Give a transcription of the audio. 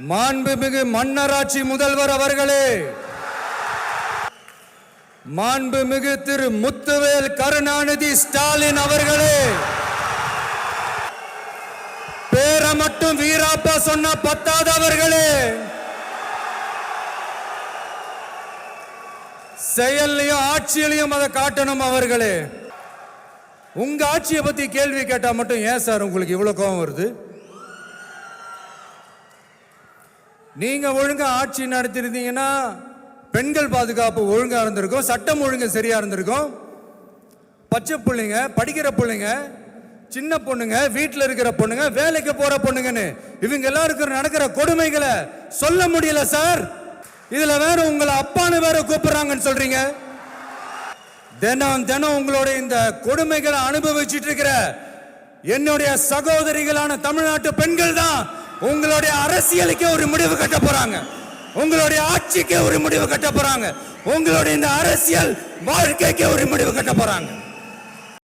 மாண்புமிகு மன்னராட்சி முதல்வர் அவர்களே, மாண்புமிகு திரு முத்துவேல் கருணாநிதி ஸ்டாலின் அவர்களே, பேரை மட்டும் வீராப்பா சொன்ன பத்தாதவர்களே, செயல்லையும் ஆட்சியிலையும் அதை காட்டணும் அவர்களே. உங்க ஆட்சியை பத்தி கேள்வி கேட்டா மட்டும் ஏன் சார் உங்களுக்கு இவ்வளவு கோபம் வருது? நீங்க ஒழுங்கா ஆட்சி நடத்திருந்தீங்கன்னா பெண்கள் பாதுகாப்பு ஒழுங்கா இருந்திருக்கும், சட்டம் ஒழுங்கு சரியா இருந்திருக்கும். பச்சை பிள்ளைங்க, படிக்கிற பிள்ளைங்க, சின்ன பொண்ணுங்க, வீட்டில் இருக்கிற பொண்ணுங்க, வேலைக்கு போற பொண்ணுங்கன்னு இவங்க எல்லாருக்கும் நடக்கிற கொடுமைகளை சொல்ல முடியல சார். இதுல வேற உங்களை அப்பான்னு வேற கூப்பிடுறாங்கன்னு சொல்றீங்க. தினம் தினம் உங்களுடைய இந்த கொடுமைகளை அனுபவிச்சுட்டு இருக்கிற என்னுடைய சகோதரிகளான தமிழ்நாட்டு பெண்கள் தான் உங்களுடைய அரசியலுக்கே ஒரு முடிவு கட்ட போறாங்க, உங்களுடைய ஆட்சிக்கே ஒரு முடிவு கட்ட போறாங்க, உங்களுடைய இந்த அரசியல் வாழ்க்கைக்கே ஒரு முடிவு கட்ட போறாங்க.